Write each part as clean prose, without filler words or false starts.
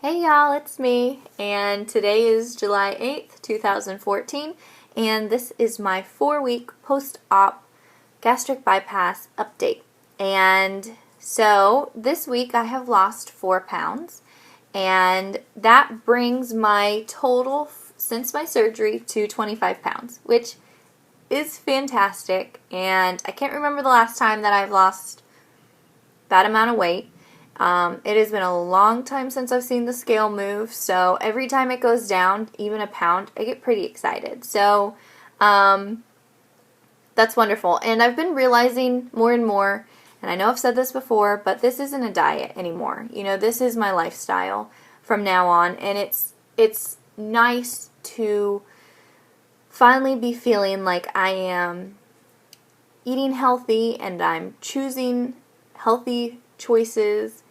Hey y'all, it's me, and today is July 8th, 2014, and this is my 4-week post-op gastric bypass update. And so this week I have lost 4 pounds, and that brings my total since my surgery to 25 pounds, which is fantastic, and I can't remember the last time that I've lost that amount of weight. It has been a long time since I've seen the scale move, so every time it goes down, even a pound, I get pretty excited. So that's wonderful. And I've been realizing more and more, and I know I've said this before, but this isn't a diet anymore. You know, this is my lifestyle from now on, and it's nice to finally be feeling like I am eating healthy and I'm choosing healthy choices.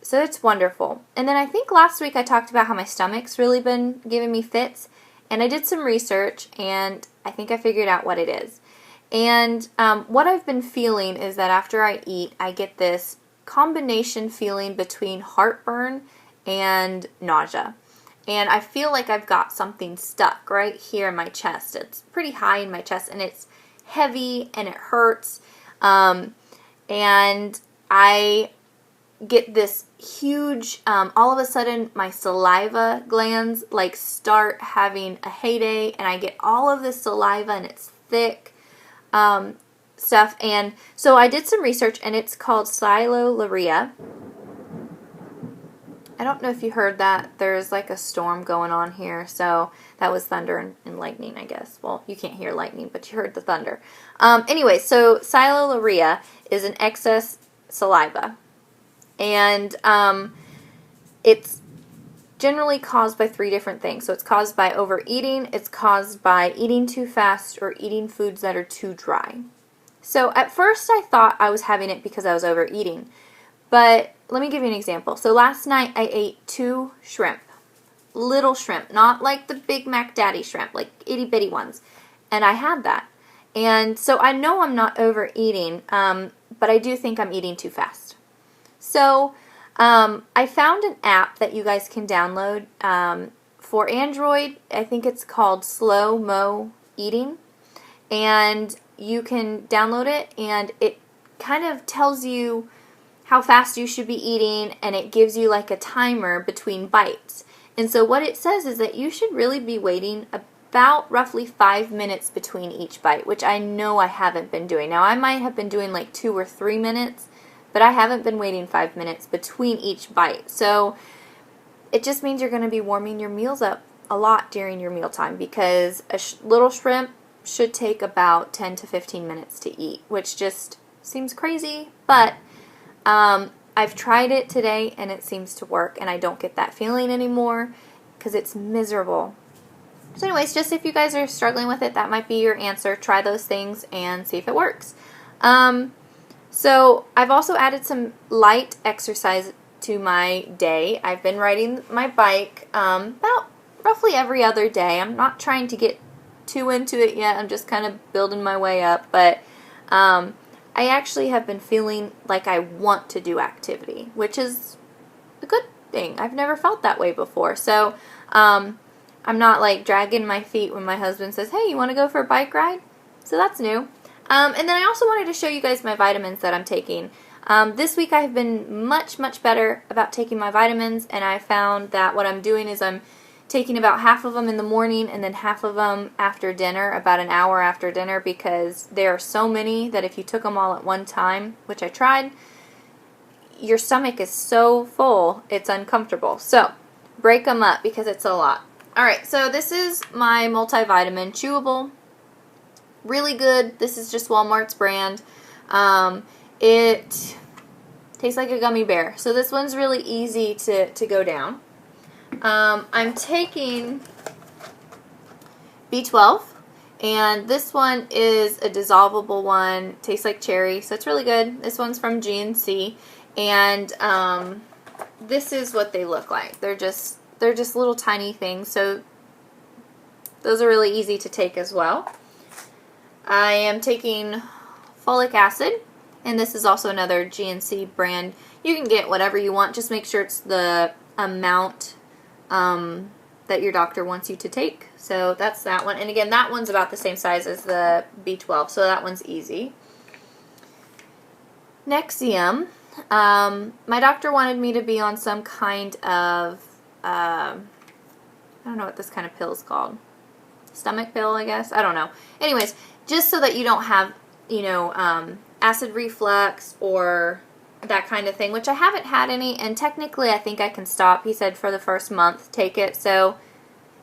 So it's wonderful. And then I think last week I talked about how my stomach's really been giving me fits, and I did some research and I think I figured out what it is. And what I've been feeling is that after I eat, I get this combination feeling between heartburn and nausea. And I feel like I've got something stuck right here in my chest. It's pretty high in my chest and it's heavy and it hurts. And I get this huge, all of a sudden my saliva glands like start having a heyday, and I get all of this saliva and it's thick stuff. And so I did some research, and it's called sialorrhea. I don't know if you heard that. There's like a storm going on here, so that was thunder and lightning, I guess. Well, you can't hear lightning, but you heard the thunder. Anyway, so sialorrhea is an excess saliva. And it's generally caused by 3 different things. So it's caused by overeating, it's caused by eating too fast, or eating foods that are too dry. So at first I thought I was having it because I was overeating. But let me give you an example. So last night I ate 2 shrimp. Little shrimp, not like the Big Mac Daddy shrimp, like itty bitty ones. And I had that. And so I know I'm not overeating, but I do think I'm eating too fast. So I found an app that you guys can download for Android. I think it's called Slow Mo Eating, and you can download it, and it kind of tells you how fast you should be eating, and it gives you like a timer between bites. And so what it says is that you should really be waiting about roughly 5 minutes between each bite, which I know I haven't been doing. Now I might have been doing like 2 or 3 minutes, but I haven't been waiting 5 minutes between each bite. So it just means you're going to be warming your meals up a lot during your mealtime, because a little shrimp should take about 10 to 15 minutes to eat, which just seems crazy, but I've tried it today and it seems to work, and I don't get that feeling anymore because it's miserable. So anyways, just if you guys are struggling with it, that might be your answer. Try those things and see if it works. So I've also added some light exercise to my day. I've been riding my bike about roughly every other day. I'm not trying to get too into it yet. I'm just kind of building my way up. But I actually have been feeling like I want to do activity, which is a good thing. I've never felt that way before. So I'm not like dragging my feet when my husband says, hey, you want to go for a bike ride? So that's new. And then I also wanted to show you guys my vitamins that I'm taking. This week I have been much, much better about taking my vitamins, and I found that what I'm doing is I'm taking about half of them in the morning and then half of them after dinner, about an hour after dinner, because there are so many that if you took them all at one time, which I tried, your stomach is so full, it's uncomfortable. So break them up because it's a lot. Alright, so this is my multivitamin chewable. Really good. This is just Walmart's brand. It tastes like a gummy bear. So this one's really easy to go down. I'm taking B12, and this one is a dissolvable one. Tastes like cherry, so it's really good. This one's from GNC, and this is what they look like. They're just little tiny things, so those are really easy to take as well. I am taking folic acid, and this is also another GNC brand. You can get whatever you want. Just make sure it's the amount that your doctor wants you to take. So that's that one. And again, that one's about the same size as the B12, so that one's easy. Nexium. My doctor wanted me to be on some kind of, I don't know what this kind of pill is called. Stomach pill, I guess. I don't know. Anyways, just so that you don't have, you know, acid reflux or that kind of thing, which I haven't had any, and technically I think I can stop. He said for the first month, take it. So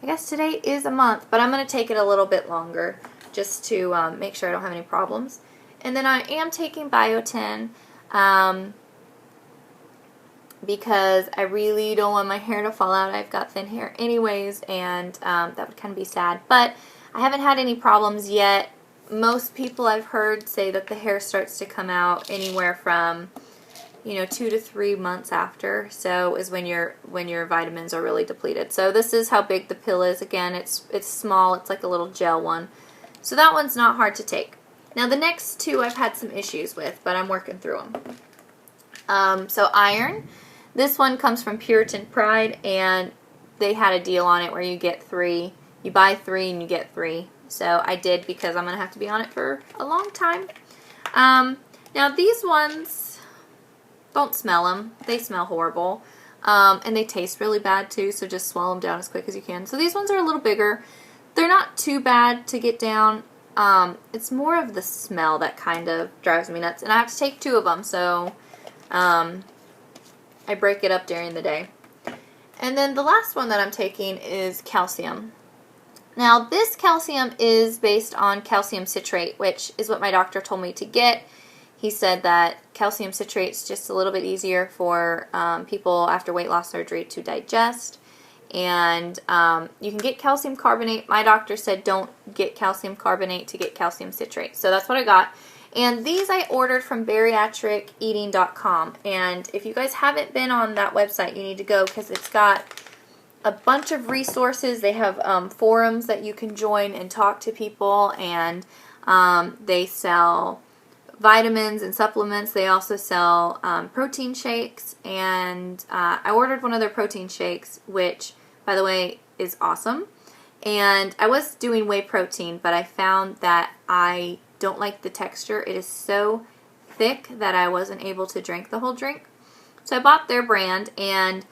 I guess today is a month, but I'm going to take it a little bit longer just to make sure I don't have any problems. And then I am taking biotin because I really don't want my hair to fall out. I've got thin hair anyways, and that would kind of be sad. But I haven't had any problems yet. Most people I've heard say that the hair starts to come out anywhere from, you know, 2 to 3 months after. So is when your vitamins are really depleted. So this is how big the pill is. Again, it's small. It's like a little gel one. So that one's not hard to take. Now the next two I've had some issues with, but I'm working through them. So iron. This one comes from Puritan Pride, and they had a deal on it where you get 3. You buy 3 and you get 3. So I did because I'm going to have to be on it for a long time. Now these ones, don't smell them. They smell horrible. And they taste really bad too, so just swallow them down as quick as you can. So these ones are a little bigger. They're not too bad to get down. It's more of the smell that kind of drives me nuts. And I have to take 2 of them, so I break it up during the day. And then the last one that I'm taking is calcium. Now this calcium is based on calcium citrate, which is what my doctor told me to get. He said that calcium citrate is just a little bit easier for people after weight loss surgery to digest. And you can get calcium carbonate. My doctor said don't get calcium carbonate to get calcium citrate. So that's what I got. And these I ordered from bariatriceating.com. And if you guys haven't been on that website, you need to go because it's got a bunch of resources. They have forums that you can join and talk to people. And they sell vitamins and supplements. They also sell protein shakes. And I ordered one of their protein shakes, which, by the way, is awesome. And I was doing whey protein, but I found that I don't like the texture. It is so thick that I wasn't able to drink the whole drink. So I bought their brand, and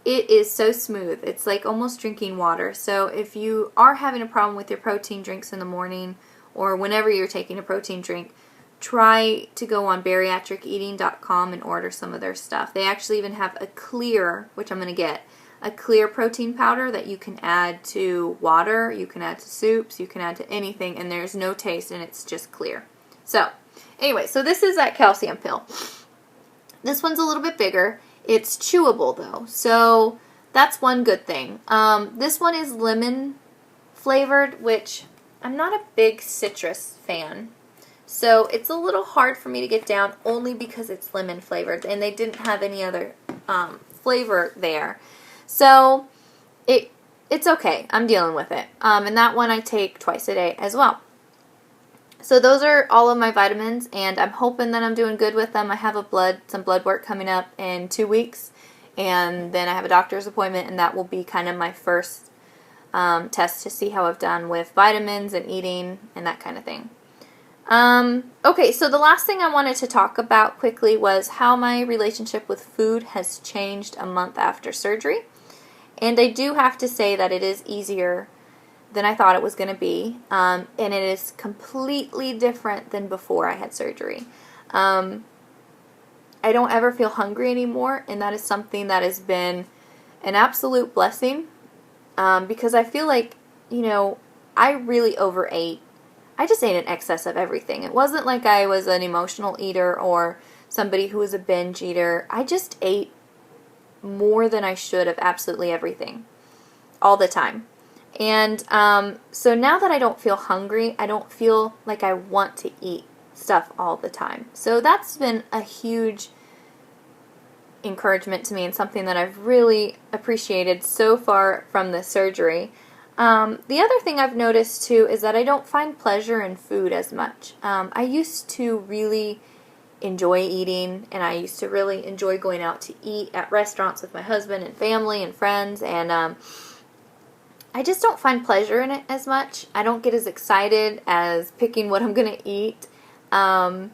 it is so smooth. It's like almost drinking water. So if you are having a problem with your protein drinks in the morning or whenever you're taking a protein drink, try to go on bariatriceating.com and order some of their stuff. They actually even have a clear, which I'm going to get, a clear protein powder that you can add to water, you can add to soups, you can add to anything, and there's no taste and it's just clear. So, anyway, so this is that calcium pill. This one's a little bit bigger. It's chewable though, so that's one good thing. This one is lemon flavored, which I'm not a big citrus fan. So it's a little hard for me to get down only because it's lemon flavored, and they didn't have any other flavor there. So it's okay. I'm dealing with it. And that one I take twice a day as well. So those are all of my vitamins, and I'm hoping that I'm doing good with them. I have some blood work coming up in 2 weeks, and then I have a doctor's appointment, and that will be kind of my first test to see how I've done with vitamins and eating and that kind of thing. Okay, so the last thing I wanted to talk about quickly was how my relationship with food has changed a month after surgery. And I do have to say that it is easier than I thought it was going to be, and it is completely different than before I had surgery. I don't ever feel hungry anymore, and that is something that has been an absolute blessing, because I feel like, you know, I really overate. I just ate an excess of everything. It wasn't like I was an emotional eater or somebody who was a binge eater. I just ate more than I should of absolutely everything all the time. And so now that I don't feel hungry, I don't feel like I want to eat stuff all the time. So that's been a huge encouragement to me and something that I've really appreciated so far from the surgery. The other thing I've noticed too is that I don't find pleasure in food as much. I used to really enjoy eating, and I used to really enjoy going out to eat at restaurants with my husband and family and friends, and I just don't find pleasure in it as much. I don't get as excited as picking what I'm going to eat, and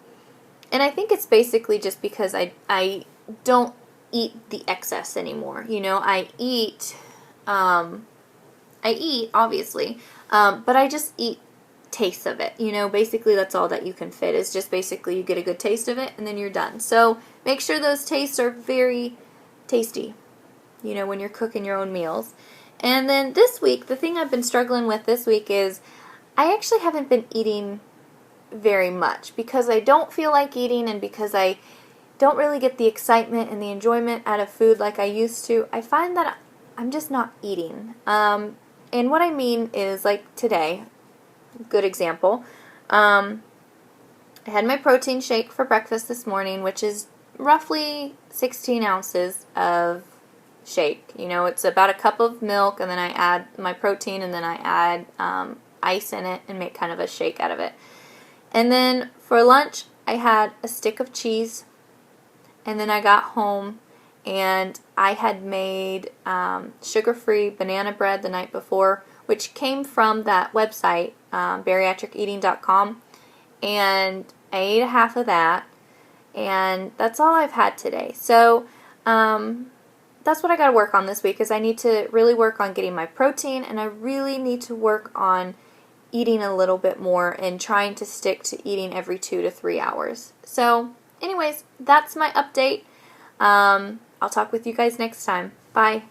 I think it's basically just because I don't eat the excess anymore. You know, I eat obviously, but I just eat taste of it. You know, basically that's all that you can fit, is just basically you get a good taste of it and then you're done. So make sure those tastes are very tasty, you know, when you're cooking your own meals. And then this week, the thing I've been struggling with this week is I actually haven't been eating very much because I don't feel like eating, and because I don't really get the excitement and the enjoyment out of food like I used to. I find that I'm just not eating. And what I mean is, like today, good example, I had my protein shake for breakfast this morning, which is roughly 16 ounces of shake. You know, it's about a cup of milk, and then I add my protein, and then I add ice in it and make kind of a shake out of it. And then for lunch, I had a stick of cheese, and then I got home and I had made sugar-free banana bread the night before, which came from that website, bariatriceating.com, and I ate a half of that, and that's all I've had today. So that's what I got to work on this week, is I need to really work on getting my protein, and I really need to work on eating a little bit more and trying to stick to eating every 2 to 3 hours. So anyways, that's my update. I'll talk with you guys next time. Bye.